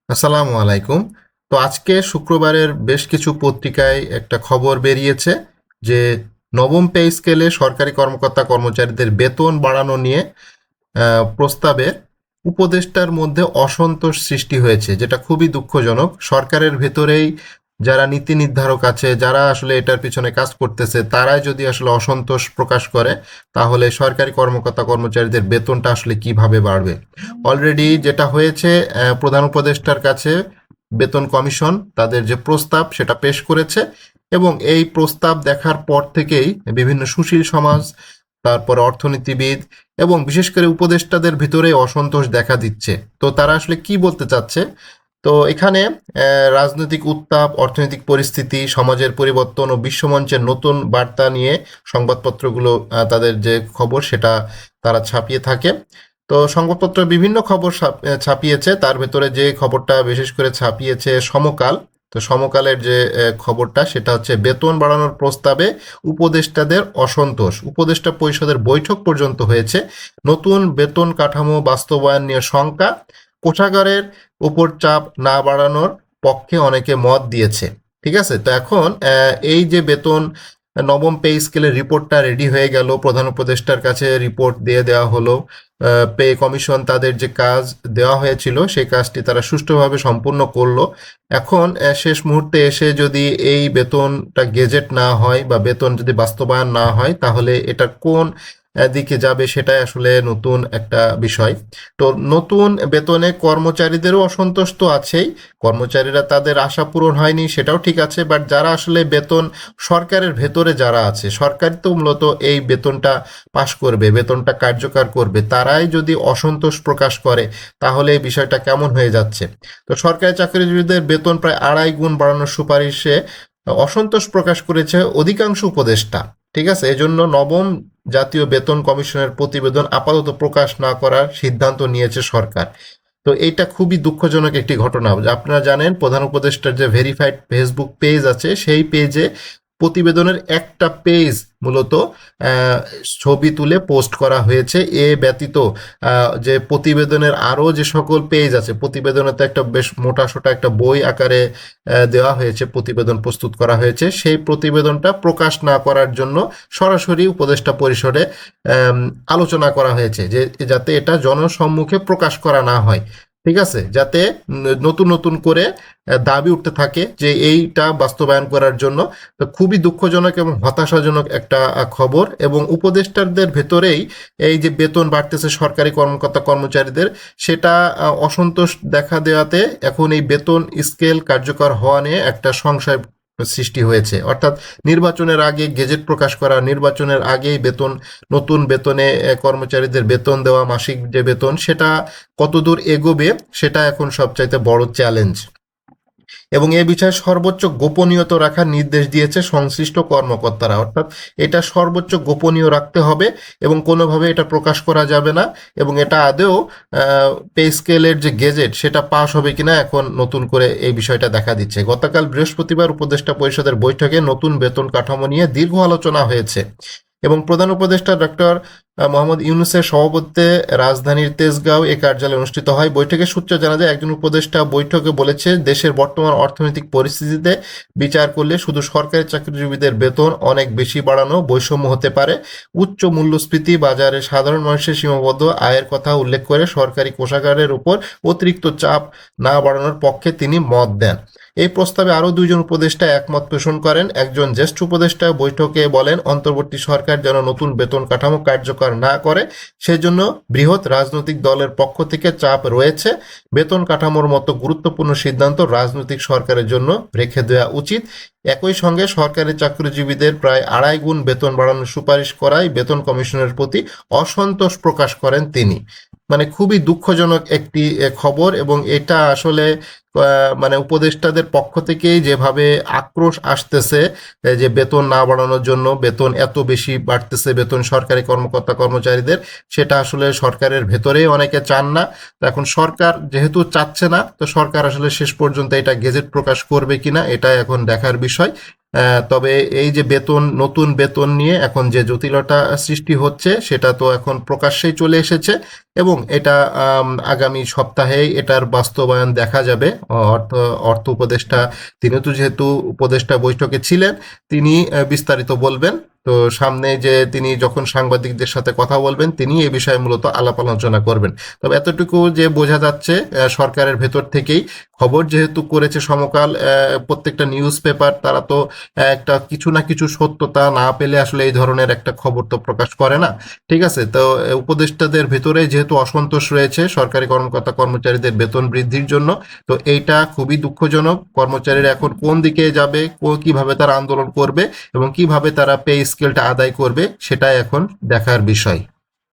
আসসালামু আলাইকুম। তো আজকে শুক্রবারের বেশ কিছু পত্রিকায় একটা খবর বেরিয়েছে যে নবম পে স্কেলে সরকারি কর্মকর্তা কর্মচারীদের বেতন বাড়ানো নিয়ে প্রস্তাবে উপদেষ্টার মধ্যে অসন্তোষ সৃষ্টি হয়েছে, যেটা খুবই দুঃখজনক। সরকারের ভেতরেই যারা নীতি নির্ধারক আছে, যারা আসলে এটার পিছনে কাজ করতেছে, তারাই যদি আসলে অসন্তোষ প্রকাশ করে, তাহলে সরকারি কর্মকর্তা কর্মচারীদের বেতনটা আসলে কিভাবে বাড়বে। অলরেডি যেটা হয়েছে, প্রধান উপদেষ্টার কাছে বেতন কমিশন তাদের যে প্রস্তাব সেটা পেশ করেছে, এবং এই প্রস্তাব দেখার পর থেকেই বিভিন্ন সুশীল সমাজ, তারপর অর্থনীতিবিদ এবং বিশেষ করে উপদেষ্টাদের ভিতরে অসন্তোষ দেখা দিচ্ছে। তো তারা আসলে কি বলতে চাচ্ছে? তো এখানে রাজনৈতিক উত্তাপ, অর্থনৈতিক পরিস্থিতি, সমাজের পরিবর্তন ও বিশ্বমঞ্চের নতুন বার্তা নিয়ে সংবাদপত্রগুলো তাদের যে খবর সেটা তারা ছাপিয়ে থাকে। তো সংবাদপত্র বিভিন্ন খবর ছাপিয়েছে, তার ভেতরে যে খবরটা বিশেষ করে ছাপিয়েছে সমকাল। তো সমকালের যে খবরটা সেটা হচ্ছে বেতন বাড়ানোর প্রস্তাবে উপদেষ্টাদের অসন্তোষ। উপদেষ্টা পরিষদের বৈঠক পর্যন্ত হয়েছে, নতুন বেতন কাঠামো বাস্তবায়ন নিয়ে শঙ্কা, কোষাগারের উপর চাপ না বাড়ানোর পক্ষে অনেকে মত দিয়েছে। ঠিক আছে, তো এখন এই যে বেতন নবম পে স্কেলের রিপোর্টটা রেডি হয়ে গেল, প্রধান উপদেষ্টার কাছে রিপোর্ট দিয়ে দেওয়া হলো। পে কমিশন তাদের যে কাজ দেওয়া হয়েছিল সেই কাজটি তারা সুষ্ঠুভাবে সম্পূর্ণ করলো। এখন শেষ মুহূর্তে এসে যদি এই বেতনটা গেজেট না হয় বা বেতন যদি বাস্তবায়ন না হয়, তাহলে এটা কোন দিকে যাবে সেটাই আসলে নতুন একটা বিষয়। তো নতুন বেতনে কর্মচারীদেরও অসন্তোষ তো আছেই, কর্মচারীরা তাদের আশা পূরণ হয়নি সেটাও ঠিক আছে, বাট যারা আসলে বেতন সরকারের ভেতরে যারা আছে, সরকার তো মূলত এই বেতনটা পাশ করবে, বেতনটা কার্যকর করবে, তারাই যদি অসন্তোষ প্রকাশ করে, তাহলে এই বিষয়টা কেমন হয়ে যাচ্ছে। তো সরকারি চাকরিজীবীদের বেতন প্রায় 2.5 গুণ বাড়ানোর সুপারিশে অসন্তোষ প্রকাশ করেছে অধিকাংশ উপদেষ্টা। ঠিক আছে, এজন্য নবম জাতীয় বেতন কমিশনের প্রতিবেদন আপাতত প্রকাশ না করার সিদ্ধান্ত নিয়েছে সরকার। তো এইটা খুবই দুঃখজনক একটি ঘটনা। আপনারা জানেন, প্রধান উপদেষ্টার যে ভেরিফাইড ফেসবুক পেজ আছে, সেই পেজে প্রতিবেদনের একটা পেজ মূলত আহ, ছবি তুলে পোস্ট করা হয়েছে। এ ব্যতীত যে প্রতিবেদনের আরও যে সকল পেজ আছে, প্রতিবেদনে তো একটা বেশ মোটাসোটা একটা বই আকারে দেওয়া হয়েছে, প্রতিবেদন প্রস্তুত করা হয়েছে। সেই প্রতিবেদনটা প্রকাশ না করার জন্য সরাসরি উপদেষ্টা পরিষদে আলোচনা করা হয়েছে, যে যাতে এটা জনসম্মুখে প্রকাশ করা না হয়। ঠিক আছে, যাতে নতুন নতুন করে দাবি উঠতে থাকে যে এইটা বাস্তবায়ন করার জন্য। তো খুবই দুঃখজনক এবং হতাশাজনক একটা খবর। এবং উপদেষ্টাদের ভেতরেই এই যে বেতন বাড়তেছে সরকারি কর্মকর্তা কর্মচারীদের, সেটা অসন্তোষ দেখা দেওয়াতে এখন এই বেতন স্কেল কার্যকর হওয়া নিয়ে একটা সংশয় সৃষ্টি হয়েছে। অর্থাৎ নির্বাচনের আগে গেজেট প্রকাশ করা, নির্বাচনের আগেই বেতন, নতুন বেতনে কর্মচারীদের বেতন দেওয়া, মাসিক যে বেতন, সেটা কতদূর এগোবে সেটা এখন সবচাইতে বড় চ্যালেঞ্জ। এবং এ বিষয়ে সর্বোচ্চ গোপনীয়তা রাখার নির্দেশ দিয়েছে সংশ্লিষ্ট কর্মকর্তারা। অর্থাৎ এটা সর্বোচ্চ গোপনীয় রাখতে হবে এবং কোনোভাবে এটা প্রকাশ করা যাবে না। এবং এটা আদৌ পে স্কেলের যে গেজেট সেটা পাস হবে কিনা এখন নতুন করে এই বিষয়টা দেখা দিচ্ছে। গতকাল বৃহস্পতিবার উপদেষ্টা পরিষদের বৈঠকে নতুন বেতন কাঠামো নিয়ে দীর্ঘ আলোচনা হয়েছে এবং প্রধান উপদেষ্টা ডক্টর মোহাম্মদ ইউনুসের সভাপতিত্বে রাজধানীর তেজগাঁও এ কার্যালয়ে অনুষ্ঠিত হয়। বৈঠকের সূত্রে জানা যায়, একজন উপদেষ্টা বৈঠকে বলেছে, দেশের বর্তমান অর্থনৈতিক পরিস্থিতিতে বিচার করলে শুধু সরকারি চাকরিজীবীদের বেতন অনেক বেশি বাড়ানো বৈষম্য হতে পারে। উচ্চ মূল্যস্ফীতি, বাজারে সাধারণ মানুষের সীমাবদ্ধ আয়ের কথা উল্লেখ করে সরকারি কোষাগারের উপর অতিরিক্ত চাপ না বাড়ানোর পক্ষে তিনি মত দেন। এই প্রস্তাবে আরও 2জন উপদেষ্টা একমত পোষণ করেন। একজন জ্যেষ্ঠ উপদেষ্টা বৈঠকে বলেন, অন্তর্বর্তী সরকার যেন নতুন বেতন কাঠামো কার্যকর না করে সেজন্য বৃহৎ রাজনৈতিক দলের পক্ষ থেকে চাপ রয়েছে। বেতন কাঠামোর মতো গুরুত্বপূর্ণ সিদ্ধান্ত রাজনৈতিক সরকারের জন্য রেখে দেওয়া উচিত। একই সঙ্গে সরকারি চাকরিজীবীদের প্রায় 2.5 গুণ বেতন বাড়ানোর সুপারিশ করায় বেতন কমিশনের প্রতি অসন্তোষ প্রকাশ করেন তিনি। মানে খুবই দুঃখজনক একটি খবর। এবং এটা আসলে মানে উপদেষ্টাদের পক্ষ থেকেই যেভাবে আক্রোশ আসতেছে যে বেতন না বাড়ানোর জন্য, বেতন এত বেশি বাড়তেছে বেতন সরকারি কর্মকর্তা কর্মচারীদের, সেটা আসলে সরকারের ভেতরেই অনেকে চান না। তো এখন সরকার যেহেতু চাচ্ছে না, তো সরকার আসলে শেষ পর্যন্ত এটা গেজেট প্রকাশ করবে কিনা এটা এখন দেখার বিষয়। তবে এই যে নতুন বেতন নিয়ে এখন যে জটিলতা সৃষ্টি হচ্ছে সেটা তো এখন প্রকাশ্যেই চলে এসেছে এবং এটা আগামী সপ্তাহেই এটার বাস্তবায়ন দেখা যাবে। অর্থ অর্থ উপদেষ্টা তিনি তো যেহেতু উপদেষ্টা বৈঠকে ছিলেন, তিনি বিস্তারিত বলবেন। তো সামনে যে তিনি যখন সাংবাদিকদের সাথে কথা বলবেন তিনি এ বিষয়ে মূলত আলাপ আলোচনা করবেন। তবে এতটুকু যে বোঝা যাচ্ছে সরকারের ভেতর থেকেই খবর যেহেতু করেছে সমকাল, প্রত্যেকটা নিউজ পেপার তারা তো একটা কিছু না কিছু সত্যতা না পেলে আসলে এই ধরনের একটা খবর তো প্রকাশ করে না। ঠিক আছে, তো উপদেষ্টাদের ভেতরে যেহেতু অসন্তোষ রয়েছে সরকারি কর্মকর্তা কর্মচারীদের বেতন বৃদ্ধির জন্য, তো এইটা খুবই দুঃখজনক। কর্মচারীরা এখন কোন দিকে যাবে, কিভাবে তারা আন্দোলন করবে এবং কিভাবে তারা পে স্কেলটা আদায় করবে সেটাই এখন দেখার বিষয়।